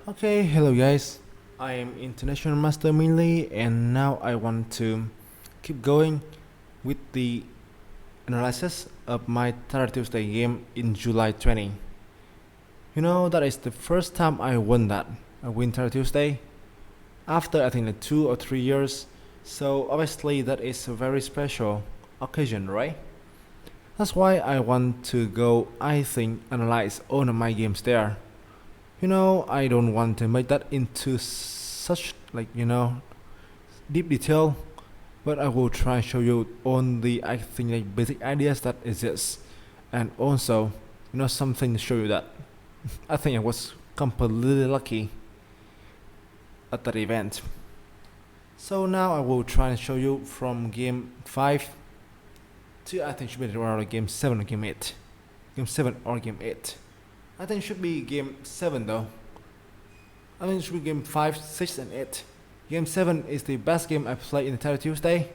Okay, hello guys. I am International Master Minh and now I want to keep going with the analysis of my Third Tuesday game in July 20. That is the first time I won that. I win Third Tuesday after I think 2 or 3 years. So obviously that is a very special occasion, right? That's why I want to go, I think, analyze all of my games there. I don't want to make that into such deep detail, but I will try show you on the I think basic ideas that exist, and also something to show you that I think I was completely lucky at that event. So now I will try and show you from game 5 to I think should be around game 7 or game 8. Game 7 or game 8. I think it should be game 7 though. I think it should be game 5, 6 and 8. Game 7 is the best game I played in Entire Tuesday.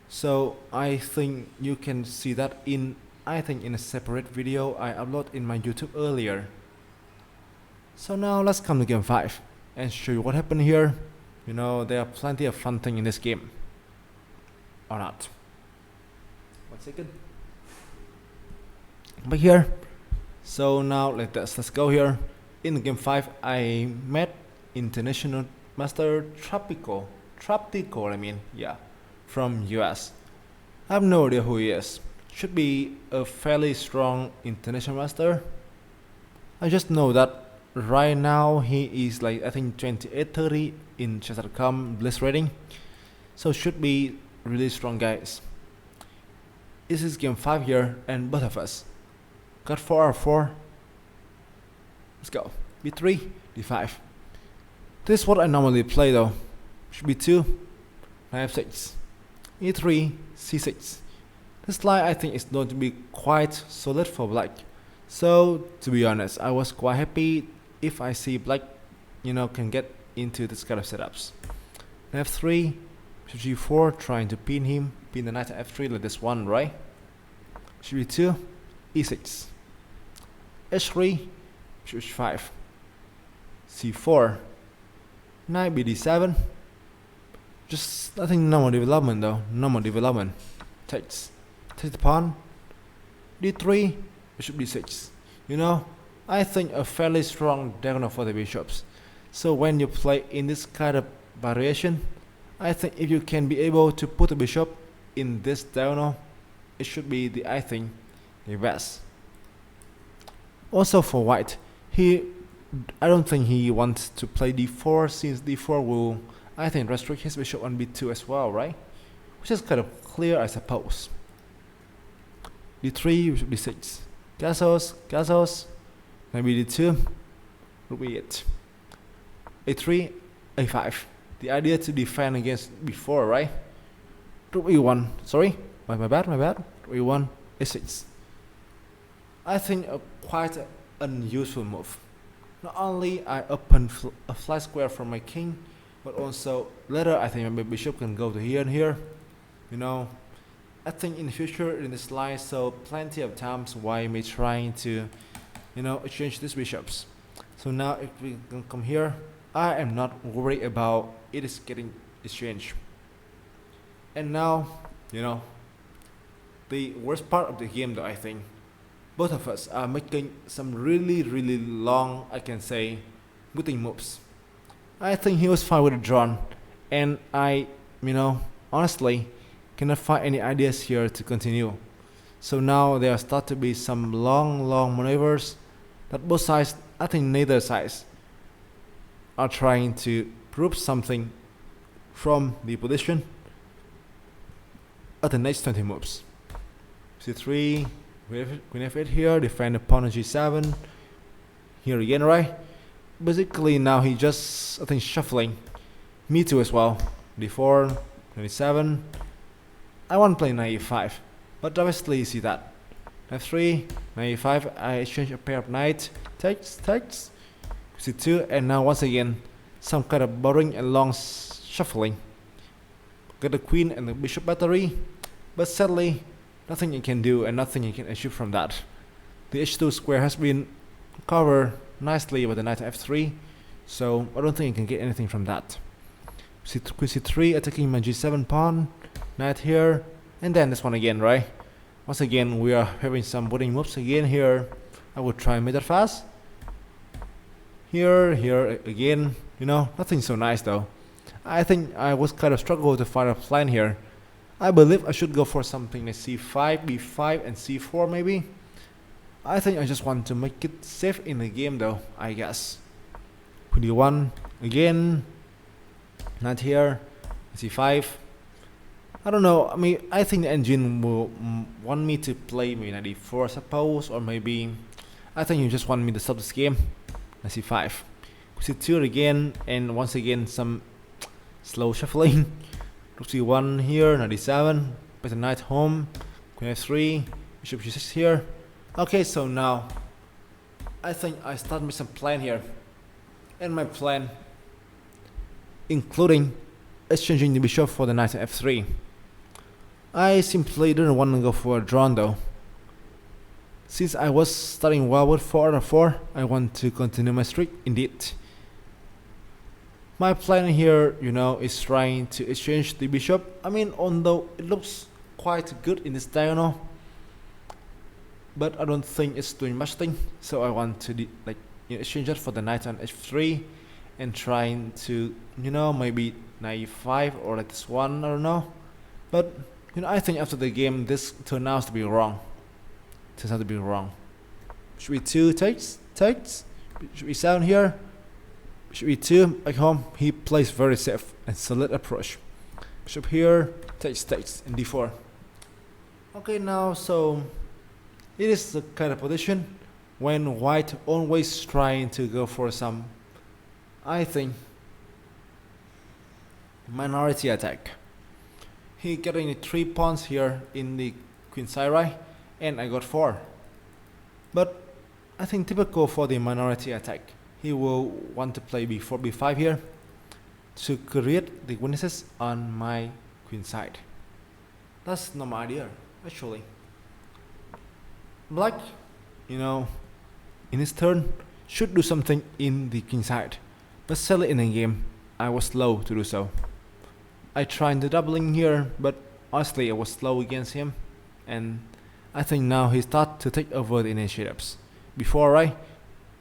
So I think you can see that in a separate video I upload in my YouTube earlier. So now let's come to game 5 and show you what happened here. There are plenty of fun things in this game. Or not. 1 second. But here. So now let's go here. In game 5 I met International Master Tropical from US. I have no idea who he is. Should be a fairly strong international master. I just know that right now he is I think 2830 in chess.com bliss rating. So should be really strong guys. This is game 5 here and both of us got 4r4. Let's go. b3, d5. This is what I normally play though. Should be 2, knight f6, e3, c6. This line I think is going to be quite solid for black. So to be honest, I was quite happy if I see black can get into this kind of setups. Knight f3, g4, trying to pin the knight to f3 like this one, right? Should be 2, e6, h3, h5, c4, knight bd7. Just I think normal development though. Takes the pawn, d3, bishop d6. I think a fairly strong diagonal for the bishops. So when you play in this kind of variation, I think if you can be able to put the bishop in this diagonal, it should be the best. Also for white, I don't think he wants to play d4 since d4 will I think restrict his bishop on b2 as well, right? Which is kind of clear I suppose. d3, bishop d6, castles, maybe d2, rook b8, a3, a5. The idea to defend against b4, right? Rook e1, sorry, my bad. Rook e1, a6. I think a quite unusual move. Not only I open a flat square for my king, but also later I think my bishop can go to here and here. I think in the future in this line, so plenty of times why me trying to exchange these bishops. So now if we can come here, I am not worried about it is getting exchanged. And now the worst part of the game though, I think both of us are making some really long, I can say, good moves. I think he was fine with the drawn, and I honestly cannot find any ideas here to continue. So now there start to be some long maneuvers that both sides, I think neither sides, are trying to prove something from the position at the next 20 moves. c3, queen f8 here, defend the pawn on g7. Here again, right? Basically now he just I think shuffling. Me too as well. d4, 27. I want to play knight e5, but obviously you see that. f3, knight e5. I exchange a pair of knight. Takes. c2, and now once again some kind of boring and long shuffling. Got the queen and the bishop battery, but sadly nothing you can do and nothing you can achieve from that. The h2 square has been covered nicely with the knight f3, so I don't think I can get anything from that. Queen c3 attacking my g7 pawn, knight here, and then this one again, right? Once again we are having some winning moves again here. I will try and make that fast. Here again, nothing so nice though. I think I was kind of struggle to find a plan here. I believe I should go for something like c5, b5 and c4 maybe. I think I just want to make it safe in the game though, I guess. Queen d1 again, knight here, c5. I don't know, I mean, I think the engine will want me to play maybe knight d4 I suppose, or maybe I think you just want me to stop this game. Knight c5, c2 again, and once again some slow shuffling. Rook c1 here, knight d7, put the knight home, queen f3, bishop g6 here. Okay, so now I think I start with some plan here, and my plan including exchanging the bishop for the knight f3. I simply didn't want to go for a drawn though. Since I was starting well with 4 out of 4, I want to continue my streak indeed. My plan here, is trying to exchange the bishop. I mean, although it looks quite good in this diagonal, but I don't think it's doing much thing. So I want to exchange it for the knight on h3 and trying to, maybe knight e5 or like this one, I don't know. But, I think after the game, this turned out to be wrong. Turns out to be wrong. Bishop e2 takes. Bishop e7 here. Bishop e2 back home. He plays very safe and solid approach. Bishop here takes in d4. Okay, now so it is the kind of position when white always trying to go for some, I think, minority attack. He getting 3 pawns here in the queen side, right? And I got 4. But I think typical for the minority attack, he will want to play b4, b5 here to create the weaknesses on my queen side. That's not my idea, actually. Black, in his turn, should do something in the king side, but sadly in the game, I was slow to do so. I tried the doubling here, but honestly I was slow against him, and I think now he start to take over the initiatives. Before, right?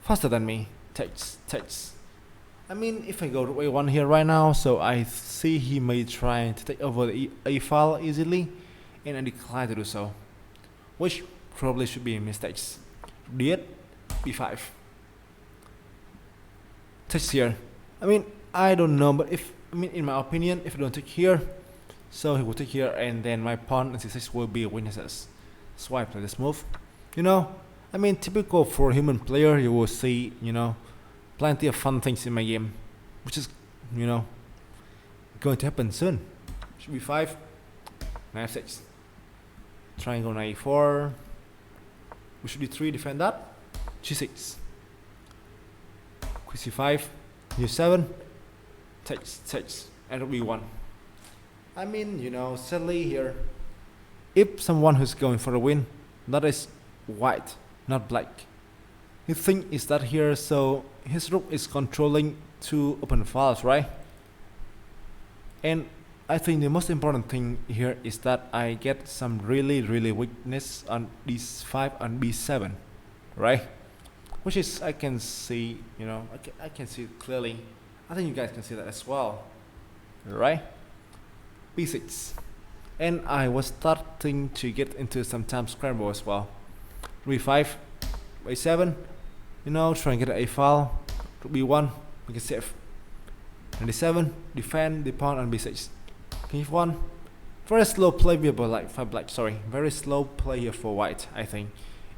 Faster than me. Takes. I mean, if I go to a1 here right now, so I see he may try to take over the a file easily, and I decline to do so, which probably should be mistakes. D8, b5. Takes here. I mean, I don't know, but in my opinion, if I don't take here, so he will take here, and then my pawn and c6 will be weaknesses. That's why I play this move. I mean, typical for a human player, you will see, plenty of fun things in my game, which is, going to happen soon. Should be 5, knight f6, triangle knight e4, we should d3, defend that, g6, queen c5, u7, takes, and rook b1. I mean, sadly here, if someone who's going for a win, that is white, not black. His thing is that here, so his rook is controlling 2 open files, right? And I think the most important thing here is that I get some really weakness on d5 and b7, right? Which is, I can see, I can see it clearly. I think you guys can see that as well, right? b6. And I was starting to get into some time scramble as well. b5, a7, try and get an a file. Rook b1, make it safe. And d7, defend the pawn on b6. King f1, very slow play here, but like for black, very slow play here for white, I think.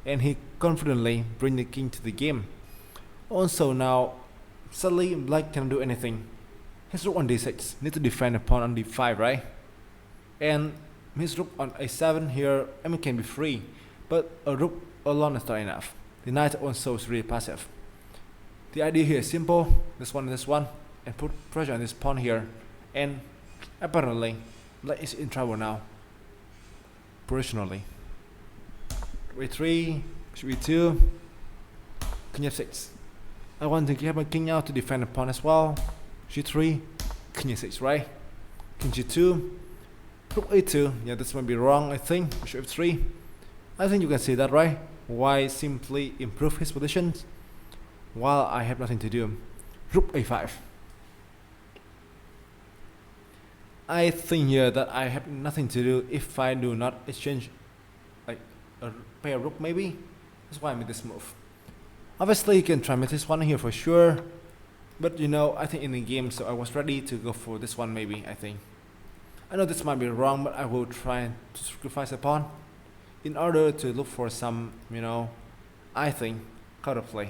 And he confidently bring the king to the game. Also now, suddenly black cannot do anything. His rook on d6, need to defend the pawn on d5, right? And his rook on a7 here, can be free, but a rook alone is not enough. The knight also is really passive. The idea here is simple, this one, and put pressure on this pawn here, and apparently black is in trouble now. Positionally. a3, bishop e2, king f6. I want to get my king out to defend the pawn as well. G3, king e6, right? King G2, rook A2. Yeah, this might be wrong, I think. Bishop F3. I think you can see that, right? Why simply improve his positions while I have nothing to do. Rook A5. I think here that I have nothing to do if I do not exchange like a pair rook maybe. That's why I made this move. Obviously you can try with this one here for sure. But you know, I think in the game, so I was ready to go for this one maybe, I think. I know this might be wrong, but I will try to sacrifice a pawn in order to look for some, you know, I think, counterplay.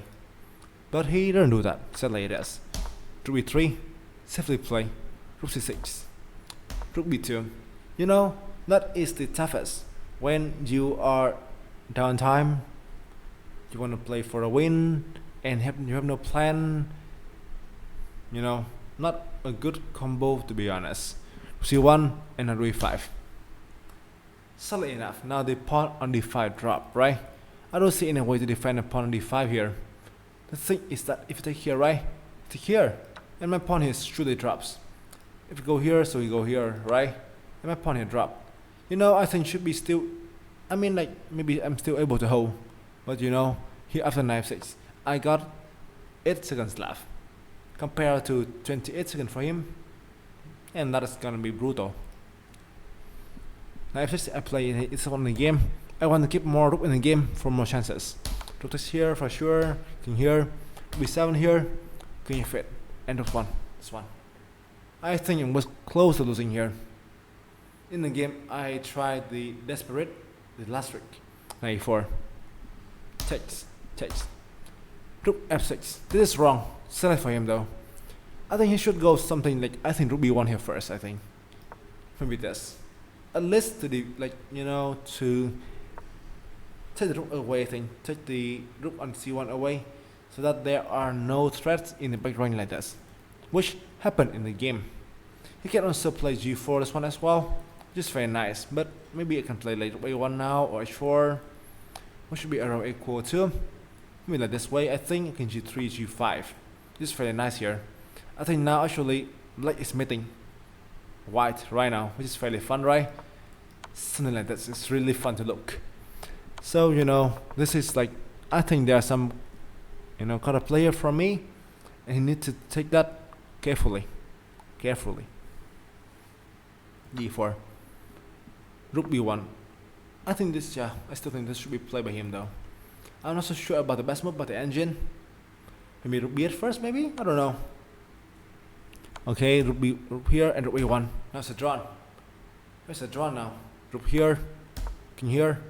But he didn't do that, sadly it is. Rook B3, safely play, rook C6, rook B2. You know, that is the toughest. When you are downtime, you want to play for a win, and you have no plan. You know, not a good combo to be honest. C1 and a D5. Sadly enough, now the pawn on D5 drop, right? I don't see any way to defend a pawn on D5 here. The thing is that if you take here, right? Take here, and my pawn here surely drops. If you go here, so you go here, right? And my pawn here drop. You know, I think should be still. I mean, like maybe I'm still able to hold, but you know, here after knife 6, I got 8 seconds left, compared to 28 seconds for him, and that is gonna be brutal. Knife 6 I play it's on the game. I want to keep more rook in the game for more chances. Rook is here for sure. King here, B7 here, King F8, end of one. This one. I think I was close to losing here. In the game, I tried the desperate, the last trick. Knight E4. Takes. Rook F6. This is wrong. Select for him though. I think he should go something like, I think rook B1 here first, I think. Maybe this. At least to the, like, you know, to take the rook away, I think. Take the rook on C1 away, so that there are no threats in the background like this, which happened in the game. He can also play G4 this one as well, just very nice. But maybe I can play like A1 now or H4, which should be around equal to. Maybe like this way, I think. I can G3, G5. Just very nice here. I think now actually black is mating white right now, which is fairly fun, right? Something like that. It's really fun to look. So you know, this is like, I think there are some, you know, kind of player from me, and you need to take that carefully. D4, rook B1. I think this, yeah, I still think this should be played by him though. I'm not so sure about the best move, but the engine. Maybe rook B8 first, maybe? I don't know. Okay, rook here and rook A1. Now it's a drawn. Where's the drawn now? Rook here, king here.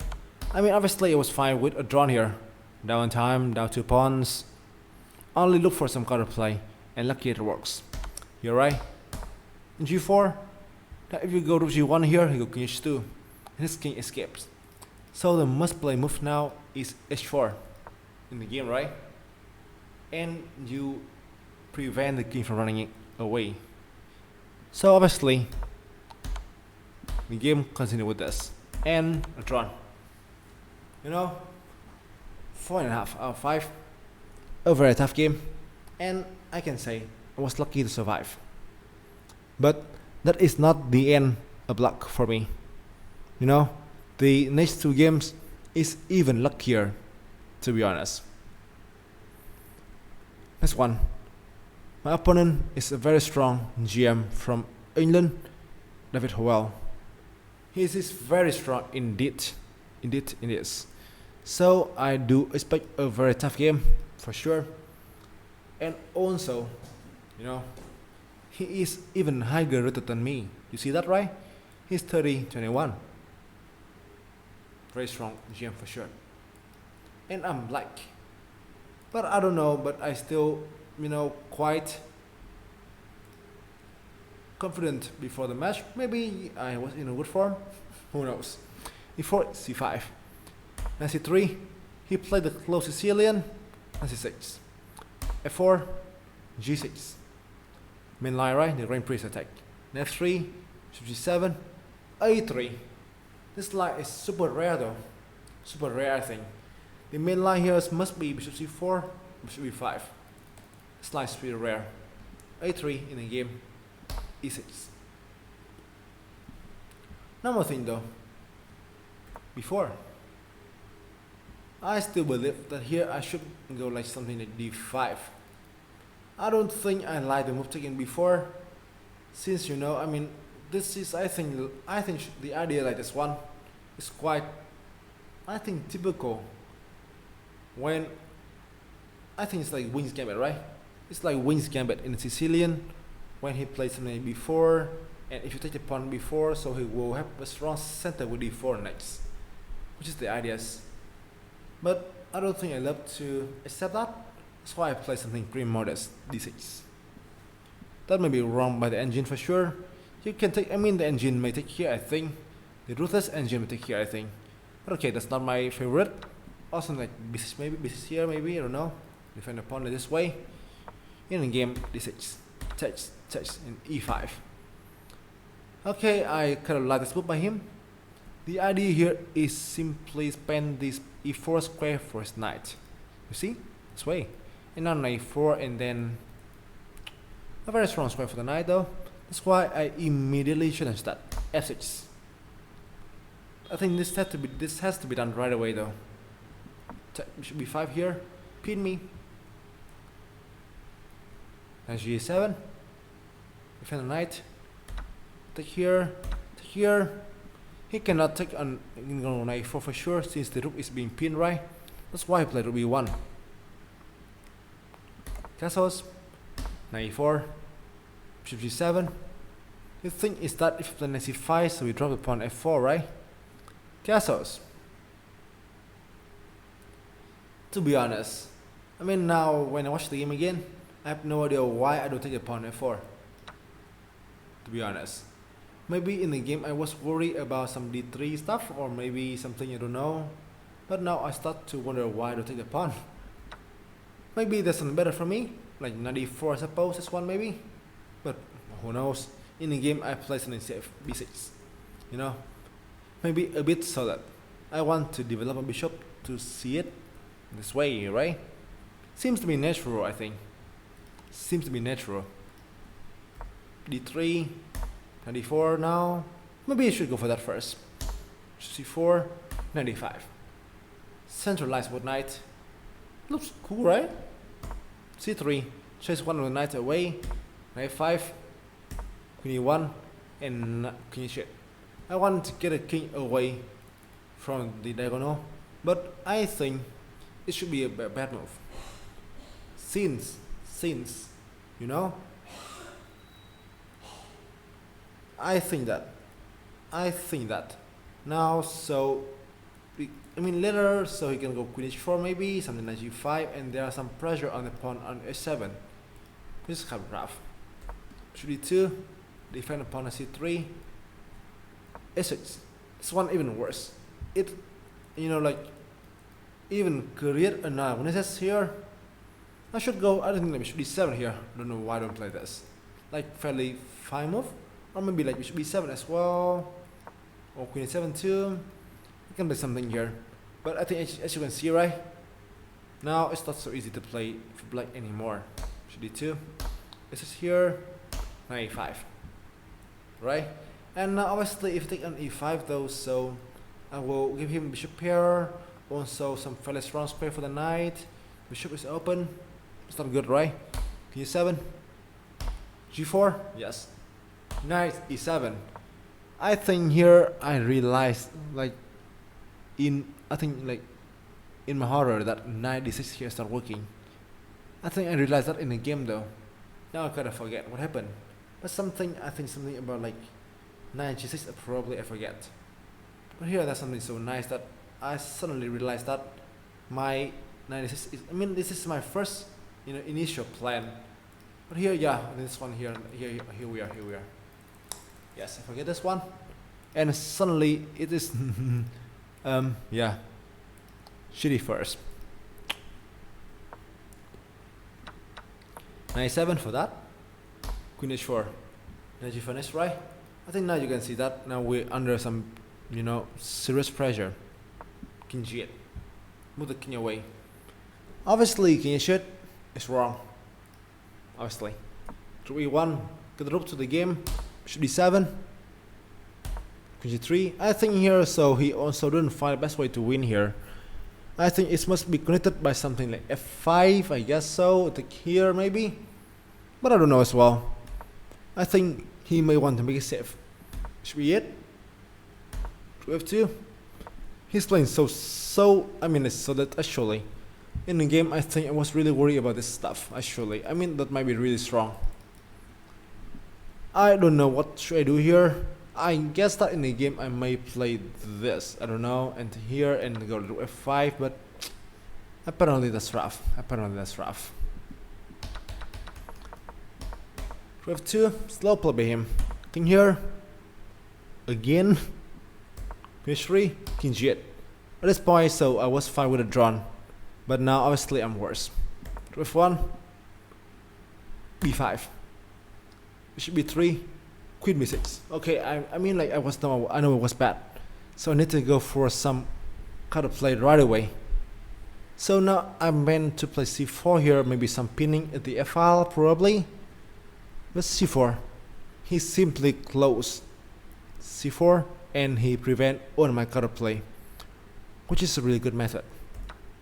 I mean, obviously it was fine with a drawn here. Down time, down 2 pawns. Only look for some counter play, and lucky it works. Here, right? In G4. Now if you go to G1 here, you go king H2, and his king escapes. So the must play move now is H4 in the game, right? And you prevent the king from running it away. So obviously the game continue with this, and a drawn. You know, 4.5 out of 5. A very tough game, and I can say I was lucky to survive. But that is not the end of luck for me. You know, the next 2 games is even luckier, to be honest. Next one. My opponent is a very strong GM from England, David Howell. He is very strong indeed. So I do expect a very tough game for sure. And also, you know, he is even higher rated than me. You see that, right? He's 30-21. Very strong GM for sure. And I'm black. But I don't know, but I still, you know, quite confident before the match. Maybe I was in a good form. Who knows? E4, C5. Knight C3. He played the close Sicilian. Knight C6. F4, G6. Main line, right? The Grand Prix attack. Knight F3, G7, A3. This line is super rare though. Super rare, I think. The main line here must be Bishop C4, Bishop B5. Slice pretty rare. A3 in the game. E6. One more thing though. Before, I still believe that here I should go like something like d5. I don't think I like the move taken before, since you know, I mean, this is I think the idea like this one is quite, I think, typical. When I think it's like Wing's Gambit, right? It's like Wing's Gambit in Sicilian when he plays something before, and if you take the pawn before, so he will have a strong center with d4 next, which is the ideas. But I don't think I love to accept that. That's why I play something pretty modest, d6. That may be wrong by the engine for sure. You can take, I mean, the engine may take here, I think. The ruthless engine may take here, I think. But okay, that's not my favorite. Also like b6 maybe, b6 here maybe, I don't know. Defend the pawn this way. In the game, d6. Takes in e5. Okay, I kind of like this move by him. The idea here is simply spend this e4 square for his knight. You see? This way. And now knight e4 and then a very strong square for the knight though. That's why I immediately challenge that. f6. I think this has to be done right away though. Bishop b5 here. Pin me. And g7. Defend the knight. Take here. Take here. He cannot take on knight e4 for sure since the rook is being pinned, right? That's why I played rook b1. Castles. Knight e4. Bishop g7. The thing is that if you play knight c5, so we drop the pawn f4, right? Castles. To be honest, I mean now when I watch the game again, I have no idea why I don't take the pawn f4. To be honest. Maybe in the game I was worried about some d3 stuff or maybe something I don't know. But now I start to wonder why I don't take the pawn. Maybe there's something better for me, like knight e4 I suppose, this one maybe. But who knows? In the game I play something safe, b6. You know? Maybe a bit so that I want to develop a bishop to see it this way, right? Seems to be natural, I think. Seems to be natural. d3, knight d4 now. Maybe I should go for that first. c4, knight d5. Centralized with knight. Looks cool, right? c3, chase one of the knights away. Knight 5, queen e1, and king e8. I want to get a king away from the diagonal, but I think it should be a bad move. Since, you know, I think that. Now, so, I mean later, so he can go queen h4 maybe, something like g5, and there are some pressure on the pawn on h7, which is kind of rough. Bishop d2, defend the pawn on c3, h6. This one even worse. It, you know, like, even create a diagonal here. I should go, I don't think bishop d7 here. Don't know why I don't play this. Like fairly fine move. Or maybe like bishop b7 as well. Or queen a7 too. You can play something here. But I think as you can see, right? Now it's not so easy to play for black anymore. Bishop d2. This is here. Knight e5. Right? And now obviously if you take on e5 though, so I will give him bishop pair. Also some fairly strong square for the knight. Bishop is open. It's not good, right? King e7. g4. Yes. Knight e7. I think here I realized like in my horror that knight d6 here start working. I think I realized that in the game though. Now I kind of forget what happened. But something about like knight g6 probably I forget. But here there's something so nice that I suddenly realized that my knight d6 is, I mean this is my first, you know, initial plan. But here, yeah, this one here we are. Yes, I forget this one. And suddenly it is yeah, shitty first. Knight 7 for that. Queen h4. Knight g4 next, right? I think now you can see that now we're under some, you know, serious pressure. King g8. Move the king away. Obviously king h8 is wrong. obviously. Rook e1, get the rook to the game, bishop d7, queen g3. I think here, so he also didn't find the best way to win here. I think it must be connected by something like f5, I guess so, like here maybe, but I don't know as well. I think he may want to make it safe. Should be it. Rook f2. He's playing so that actually in the game I think I was really worried about this stuff actually. I mean that might be really strong. I don't know what should I do here. I guess that in the game I may play this, I don't know, and here and go to f5, but apparently that's rough. f2, slow play by him. King here, again, queen h3, king g8. At this point, so I was fine with a drawn, but now obviously I'm worse. f1, b5, bishop b3, queen b6. Okay, I mean like I know it was bad, so I need to go for some kind of play right away. So now I'm meant to play c4 here, maybe some pinning at the f-file probably. But c4, he simply closed c4 and he prevent all my counterplay, which is a really good method.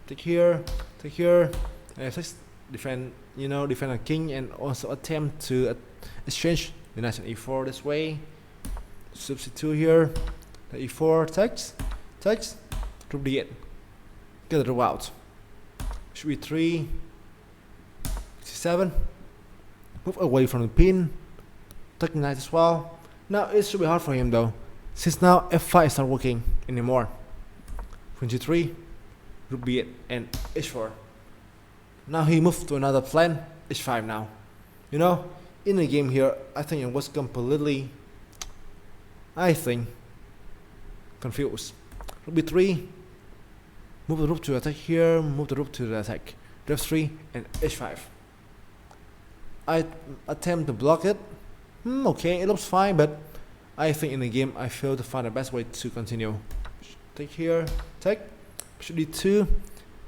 Take here, and just defend a king and also attempt to exchange the knight on e4 this way. Substitute here, the e4 takes, rook d8, get the rook out. Should be 3, c7, move away from the pin, take the knight as well. Now it should be hard for him though, since now f5 is not working anymore. Queen g3, rook b8 and h4. Now he moved to another plan, h5 now. You know, in the game here, I think it was completely, confused. Rook b3, move the rook to attack here, move the rook to the attack. f3 and h5. I attempt to block it. Okay, it looks fine, but I think in the game I failed to find the best way to continue. Take here, take, bishop d2,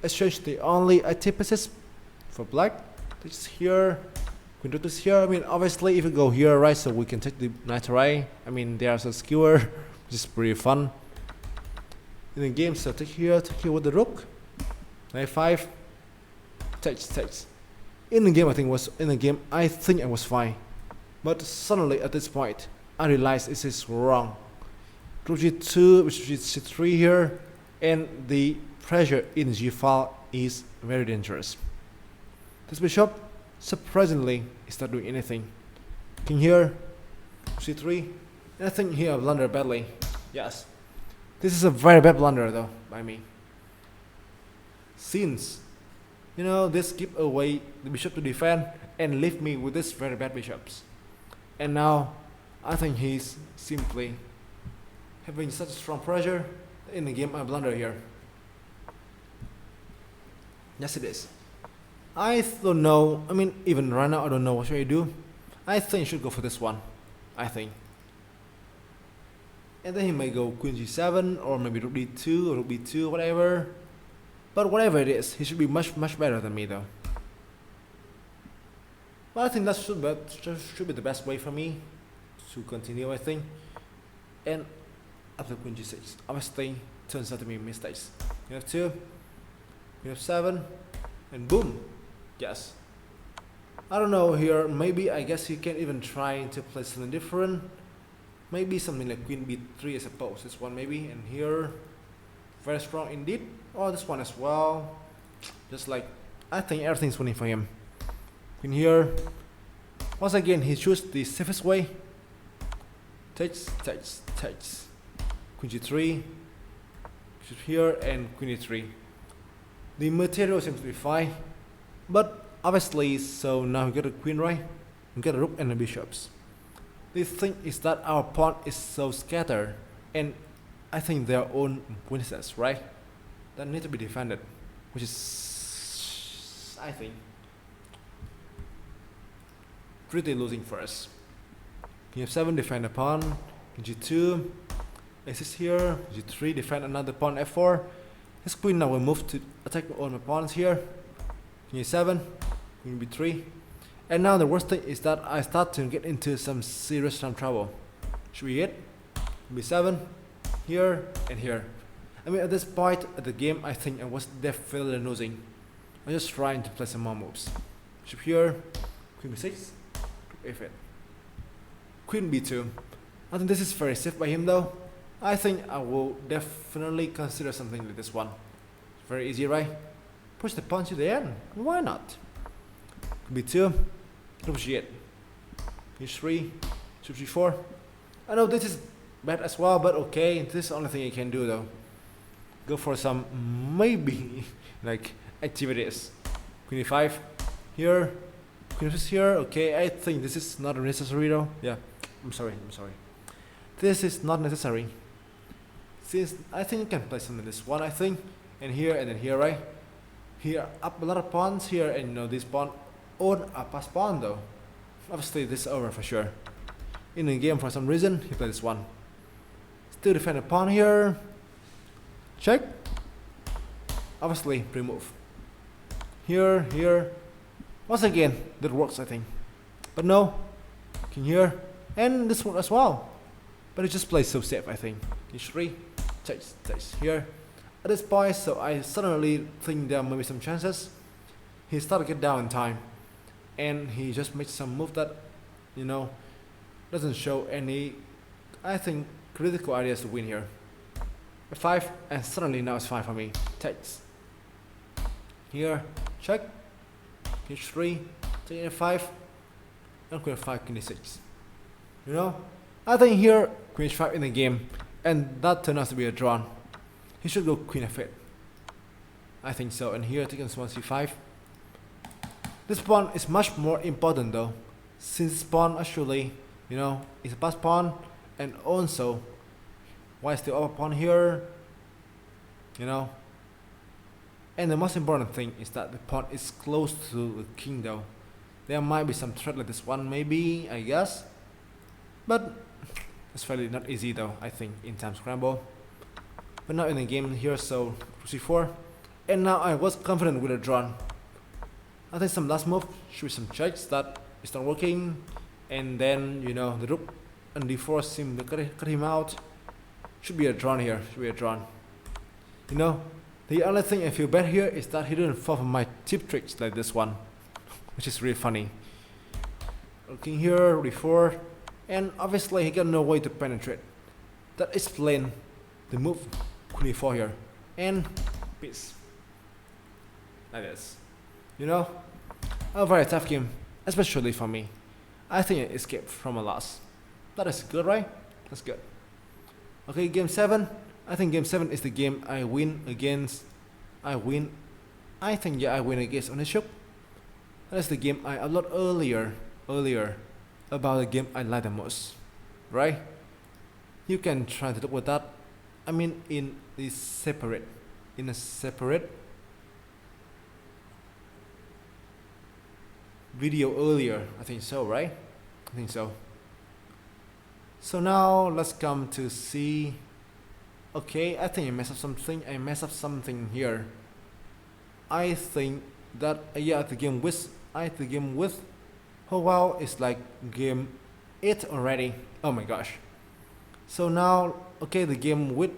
exchange the only antithesis for black. This here, queen rook is here. I mean, obviously, if you go here, right, so we can take the knight away. I mean, there's a skewer, which is pretty fun in the game. So take here with the rook, knight 5, takes. In the game, I think I was fine, but suddenly at this point, I realized this is wrong. Rook g2, which is c3 here, and the pressure in g-file is very dangerous. This bishop, surprisingly, is not doing anything. King here, c3, and I think here I blundered badly. Yes, this is a very bad blunder though by me. Since this give away the bishop to defend and leave me with this very bad bishops. And now I think he's simply having such strong pressure in the game. I blunder here. Yes, it is. I don't know. I mean, even right now, I don't know what should I do. I think I should go for this one. I think. And then he may go queen g7 or maybe rook d2 or rook b2, whatever. But whatever it is, he should be much better than me though. But I think that should be the best way for me to continue, I think. And after queen g6, obviously turns out to be mistakes. You have 2, you have 7, and boom. Yes. I don't know here, maybe I guess you can even try to play something different. Maybe something like queen b3, I suppose. This one maybe, and here, very strong indeed. Or this one as well. Just like, I think everything's winning for him. Queen here. Once again, he chose the safest way. Takes. Queen g3. Bishop here and queen e3. The material seems to be fine, but obviously, so now we get a queen, right? We get a rook and the bishops. The thing is that our pawn is so scattered, and I think their own weaknesses, right? That need to be defended, which is, I think, pretty losing for us. King f7, defend the pawn. G2, a6 here. G3, defend another pawn. F4. His queen now will move to attack all my pawns here. King a7, queen b3, And now the worst thing is that I start to get into some serious time trouble. Should we hit? B7, here and here. I mean, at this point of the game, I think I was definitely losing. I'm just trying to play some more moves. Bishop here, Queen B6, F8, Queen B2. I think this is very safe by him though. I think I will definitely consider something like this one. Very easy, right? Push the pawn to the end. Why not? B2, G8, H3, G4. I know this is bad as well, but okay. This is the only thing I can do though. Go for some maybe like activities. Queen E5 here, Queen E6 here. Okay, I think this is not necessary though. Yeah, I'm sorry. This is not necessary. Since I think you can play something this one, I think, and then here, right? Here up a lot of pawns here, and you know this pawn own a pass pawn though. Obviously this is over for sure. In the game for some reason he played this one. Still defend a pawn here. Check. Obviously pre-move. Here. Once again that works I think. But no. King here. And this works as well. But it just plays so safe I think. H3. Takes here. At this point, so I suddenly think there may be some chances. He started to get down in time. And he just makes some move that, you know, doesn't show any, I think, critical ideas to win here. F5, and suddenly now it's fine for me. Takes. Here, check. H3, take F5, and Queen F5, Queen E6. You know, I think here, Queen H5 in the game, and that turned out to be a draw. He should go Queen F8. I think so, and here taking pawn C5. This pawn is much more important though, since this pawn actually, you know, is a pass pawn, and also, why is the other pawn here? You know, and the most important thing is that the pawn is close to the king though. There might be some threat like this one, maybe, I guess, but it's fairly not easy though, I think, in time scramble. But now in the game here, so C4, and now I was confident with a draw. I think some last move should be some checks that is not working, and then you know the rook and D4 seem to cut him out. Should be a draw here. You know, the only thing I feel bad here is that he didn't fall for my tip tricks like this one, which is really funny. Looking here, D4, and obviously he got no way to penetrate. That explains the move Queen E4 here, and peace. Like this. You know, a very tough game, especially for me. I think I escaped from a loss. That is good, right? That's good. Okay, game 7. I think game 7 is the game I win against. I think I win against Onishuk. That's the game I uploaded earlier about the game I like the most, right? You can try to look with that. I mean, in a separate video earlier, I think so, right? I think so. So now let's come to see. Okay, I think I messed up something here. I think that yeah, the game with oh wow, it's like game 8 already. Oh my gosh. So now, okay, the game with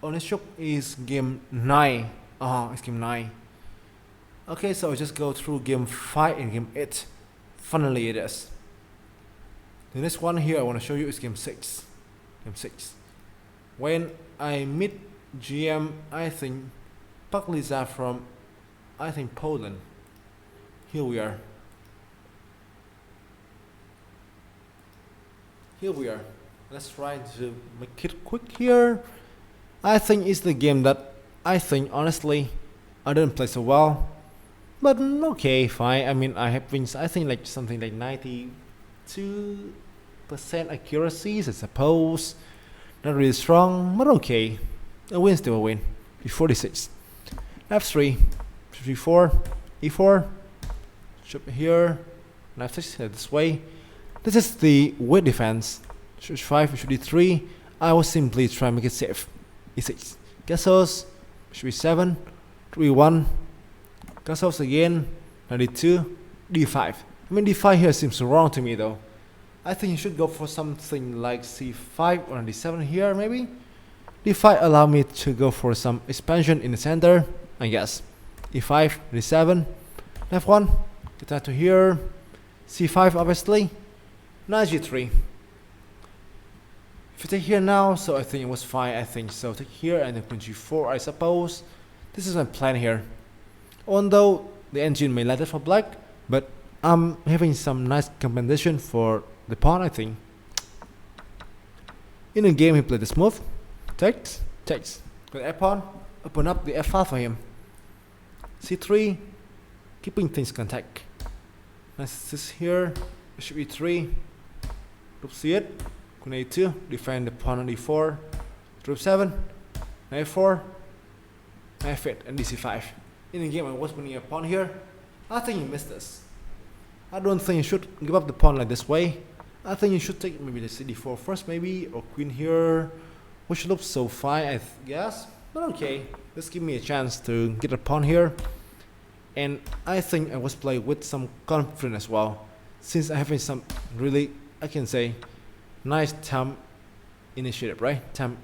Onishuk is game 9. It's game 9. Okay, so I just go through game 5 and game 8. Finally it is. The next one here I want to show you is game 6. Game 6. When I meet GM, I think Pak Lisa from, I think, Poland. Here we are. Let's try to make it quick here. I think it's the game that I think honestly I didn't play so well. But okay, fine. I mean, I have wins. I think like something like 92% accuracies, I suppose. Not really strong, but okay. A win still a win. B46. F3, F4, E4. Should be here. F6 this way. This is the weight defense. Should 5, should D3. I will simply try and make it safe. E6. Castles. Should be 7. 3-1. Castles again. 92. D5. I mean, d5 here seems wrong to me though. I think you should go for something like c5 or d7 here maybe. d5 allow me to go for some expansion in the center, I guess. e5, d7, f1, get that to here, c5 obviously, knight g3. If you take here now, so I think it was fine, I think so. Take here and then queen g4, I suppose. This is my plan here. Although the engine may let it for black, but I'm having some nice compensation for the pawn, I think. In the game, he played this move. Takes. With f-pawn, open up the f-file for him. c3, keeping things contact. Nice, this here, bishop e3, rook c8, queen a2, defend the pawn on d4, rook 7, knight f4, knight f8, and dc5. In the game, I was winning a pawn here. I think you missed this. I don't think you should give up the pawn like this way. I think you should take maybe the cd4 first, maybe, or queen here, which looks so fine, I guess. But okay, just give me a chance to get a pawn here. And I think I was playing with some confidence as well, since I have some really, I can say, nice time initiative, right? Time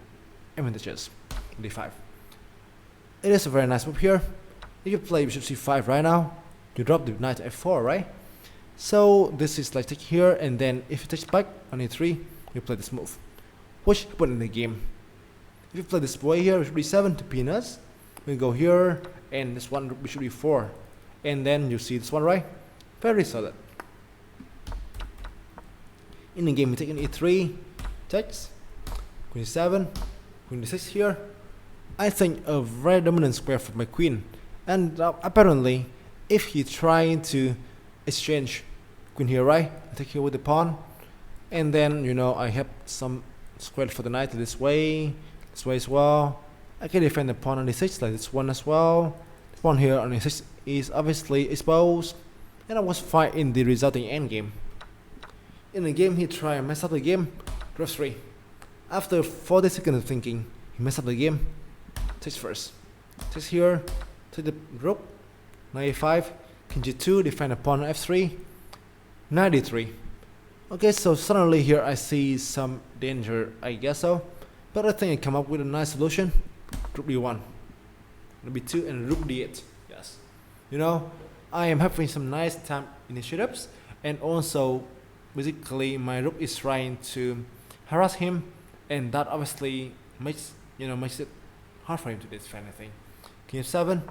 advantages. d5. It is a very nice move here. If you play bishop c5 right now, you drop the knight to f4, right? So this is like take here, and then if you take back on e3, you play this move, which happened in the game. If you play this way here, bishop d7 to peanuts, we go here, and this one bishop d4, and then you see this one, right? Very solid. In the game, we take an e3, takes, queen d7, queen d6 here. I think a very dominant square for my queen, and apparently, if he trying to exchange queen here, right? I take here with the pawn, and then you know I have some square for the knight this way as well. I can defend the pawn on d6 like this one as well. The pawn here on d6 is obviously exposed, and I was fine in the resulting endgame. In the game, he tried and mess up the game. Rook 3. After 40 seconds of thinking, he messed up the game. Takes first. Takes here. Take the rook. Knight a5. King g2. Defend the pawn on f3. Knight d3. Okay, so suddenly here I see some danger, I guess so. But I think I come up with a nice solution. Rook d1. Rook b2 and rook d8. Yes. You know, I am having some nice time initiatives, and also basically my rook is trying to harass him, and that obviously makes it hard for him to defend, I think. King f7,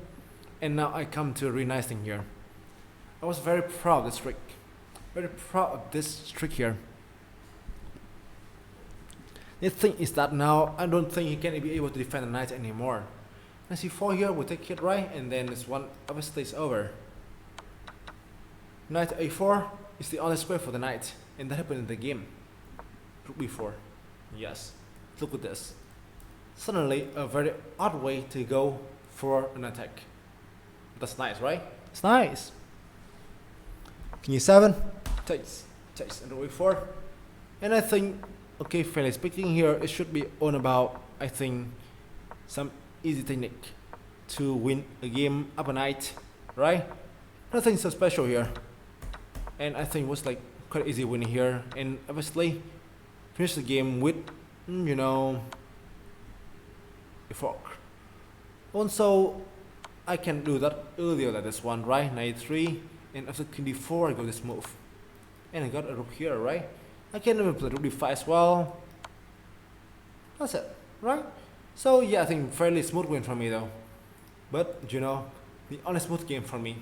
and now I come to a really nice thing here. I was very proud of this trick. Very proud of this trick here. The thing is that now I don't think he can be able to defend the knight anymore. Knight c4 here, we take it right, and then this one obviously is over. Knight a4 is the only square for the knight, and that happened in the game. Rook b4. Yes, look at this. Suddenly, a very odd way to go for an attack. That's nice, right? It's nice. King e7, takes, and rook e4. And I think, okay, fairly speaking here, it should be on about, I think, some easy technique to win a game up a knight, right? Nothing so special here. And I think it was like quite easy win here, and obviously finish the game with a fork. Also, I can do that earlier like this one, right? Knight 3, and after king d4 I go this move, and I got a rook here, right? I can even play rook d5 as well. That's it, right? So yeah, I think fairly smooth win for me though. But the only smooth game for me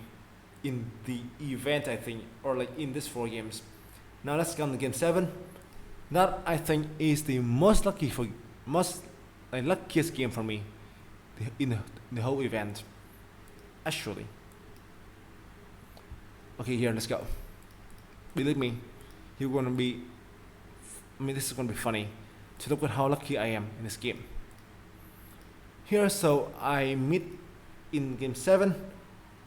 in the event, I think, or like in these 4 games. Now let's come to game 7. That I think is the luckiest game for me in the whole event, actually. Okay, here, let's go. Believe me, this is gonna be funny to look at how lucky I am in this game. Here, so I meet in game 7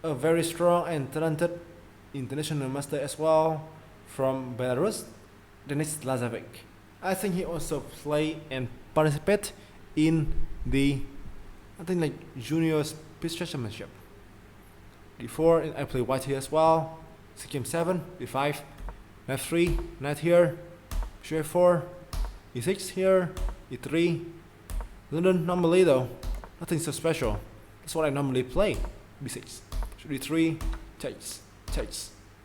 a very strong and talented international master as well from Belarus, Denis Lazarevic. I think he also play and participate in the junior Peace Championship. Before I play white here as well. King 7, b5, f3, knight here, bishop f4, e6 here, e3. Normally though, nothing so special. That's what I normally play. b6, d3, takes,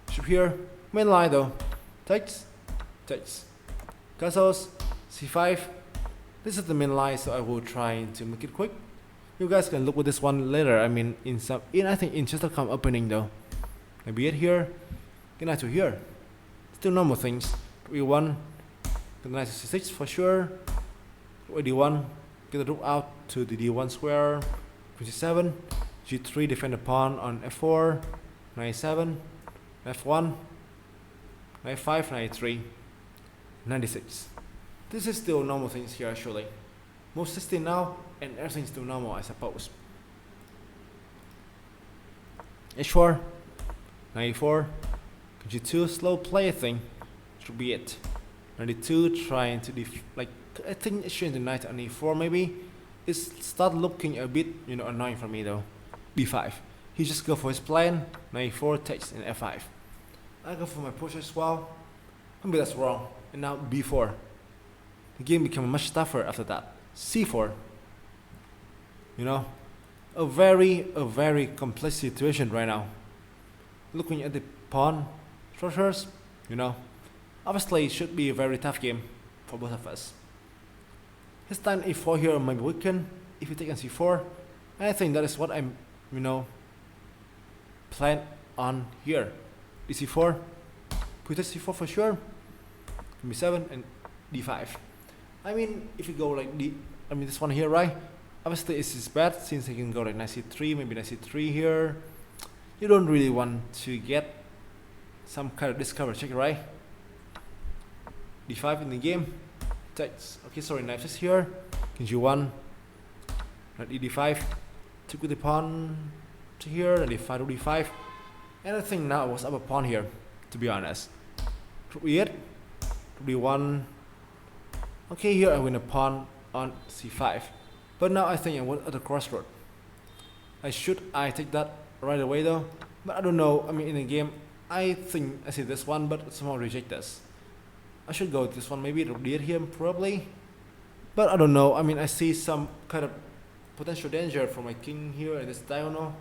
bishop here, main line though, takes, castles, c5. This is the main line, so I will try to make it quick. You guys can look with this one later. I mean, I think in chess.com opening though. Maybe it here, get knight to here. Still normal things. e1, get knight to c6 for sure. d1, get the rook out to the d1 square. Queen c7, g3, defend the pawn on f4, knight 7, f1, knight 5, knight 3, 96. This is still normal things here actually. Most 16 now, and everything's still normal I suppose. h4, knight e4, g2, slow play thing, should be it. 92, trying to I think exchange the knight on e4 maybe. It start looking a bit annoying for me though. b5, he just go for his plan, knight e4 takes in f5. I go for my push as well. Maybe that's wrong. And now b4. The game became much tougher after that. c4. A very complex situation right now. Looking at the pawn structures, obviously it should be a very tough game for both of us. His time e4 here might be weakened if you take on c4. And I think that is what I'm, plan on here. d4, put c4 for sure, b7 and d5. I mean, if you go like this one here, right? Obviously it's his bad since he can go like knight c3, maybe knight c3 here. You don't really want to get some kind of discover check, right? d5 in the game. Takes. Okay, sorry, knight is here. King g1, knight d5, took with the pawn to here, and d5 to d5. And I think now it was up a pawn here, to be honest. Rook e8, d1. Okay, here I win a pawn on c5. But now I think I want at the crossroad. I take that right away though? But I don't know. I mean, in the game, I think I see this one, but somehow reject this. I should go with this one. Maybe rook d8 here, probably. But I don't know. I mean, I see some kind of potential danger for my king here in this diagonal.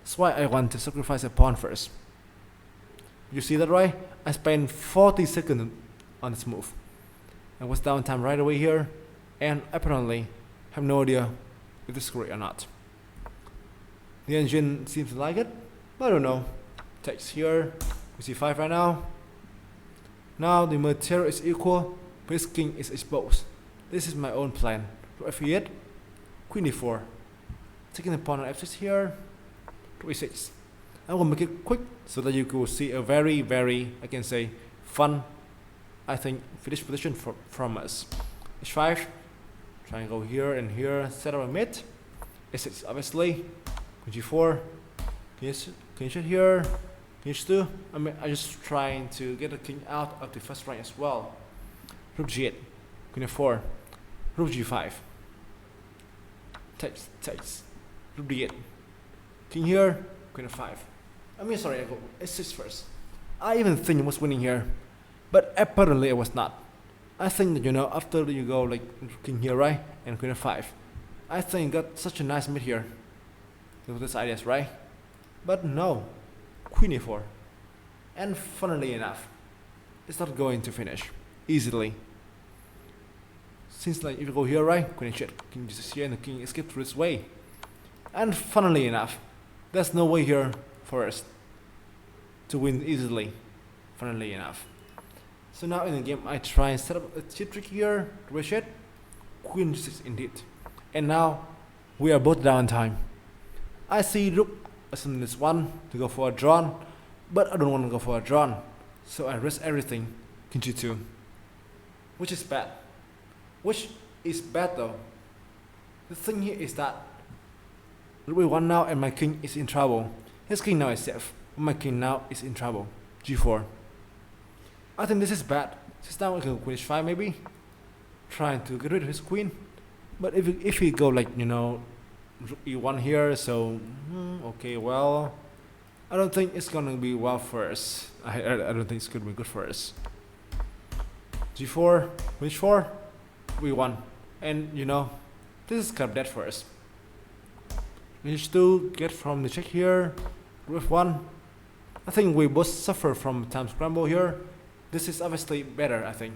That's why I want to sacrifice a pawn first. You see that, right? I spent 40 seconds on this move. I was downtime right away here, and apparently have no idea if this is correct or not. The engine seems to like it, but I don't know. Takes here, we see 5 right now. Now the material is equal, but his king is exposed. This is my own plan. Rook f8, queen d4, taking the pawn on f6 here, rook e6. I will make it quick so that you could see a very, I can say, fun, I think, finished position from us. h5, try and go here and here, set up a mid. h6 obviously, queen g4, can you shoot here, king h2. I mean, I'm just trying to get the king out of the first rank as well. Rook g8, queen f4, rook g5, takes, rook d8, king here, queen f5. I mean, sorry, I go h6 first. I even think I was winning here, but apparently I was not. I think that after you go like king here, right, and queen f5, I think got such a nice mid here with this ideas, right? But no, queen e4, and funnily enough, it's not going to finish easily. Since like if you go here, right, queen h8, king just here, and the king escaped through this way, and funnily enough, there's no way here for us to win easily. Funnily enough. So now in the game, I try and set up a cheap trick here, h8, queen g6 indeed. And now we are both down time. I see rook assuming this one to go for a drawn, but I don't want to go for a drawn, so I risk everything, king g2, which is bad. Which is bad though. The thing here is that rook e1 now and my king is in trouble. His king now is safe, but my king now is in trouble. g4. I think this is bad. Since now I can queen h5 maybe, trying to get rid of his queen. But if he go like rook e1 here, so okay, well, I don't think it's gonna be well for us. I don't think it's gonna be good for us. G4, H4, we won. And you know, this is kind of dead for us. H2, get from the check here, with 1. I think we both suffer from time scramble here. This is obviously better, I think.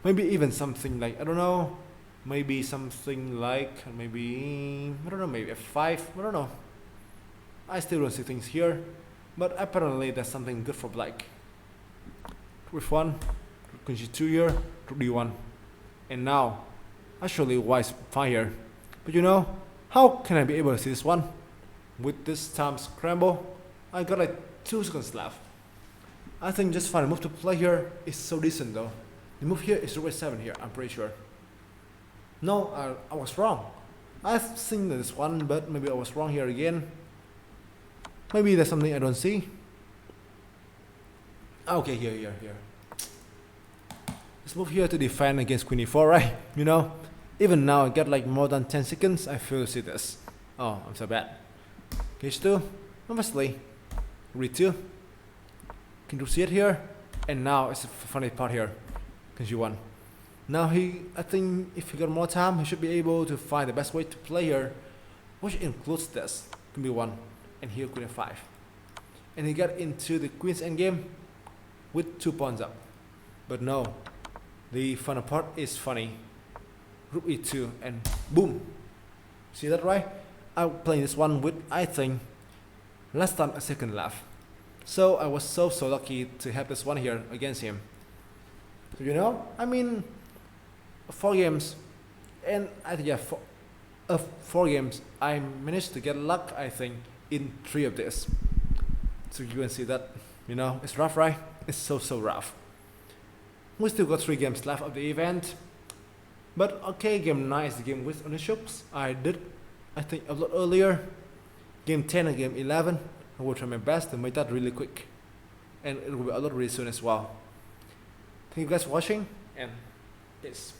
Maybe even something like, I don't know, maybe something like, maybe, I don't know, maybe F5, I don't know. I still don't see things here, but apparently there's something good for black. With 1, Queen G2 here, Rook D1. And now, actually white is fine here. But you know, how can I be able to see this one? With this time scramble, I got like 2 seconds left. I think just find a move to play here is so decent though. The move here is Rook A7 here, I'm pretty sure. No, I was wrong. I've seen this one, but maybe I was wrong here again. Maybe there's something I don't see. Okay, here. Let's move here to defend against Queen E4, right? You know, even now I get like more than 10 seconds, I feel to see this. Oh, I'm so bad. H2, obviously. Re2. Can you see it here? And now it's a funny part here. Can G1. Now I think if he got more time, he should be able to find the best way to play here, which includes this. Can be 1. And here Queen F5. And he got into the Queen's endgame with 2 pawns up. But no, the final part is funny. Rook E2 and boom. See that right? I'm playing this one with, I think, less than a second left. So I was so lucky to have this one here against him. So you know, I mean, 4 games, and I think 4 games, I managed to get luck, I think, in 3 of this. So you can see that, you know, it's rough, right? It's so rough. We still got 3 games left of the event. But okay, game 9 is the game with ownerships. I think a lot earlier. Game 10 and game 11, I will try my best to make that really quick. And it will be a lot really soon as well. Thank you guys for watching, and peace.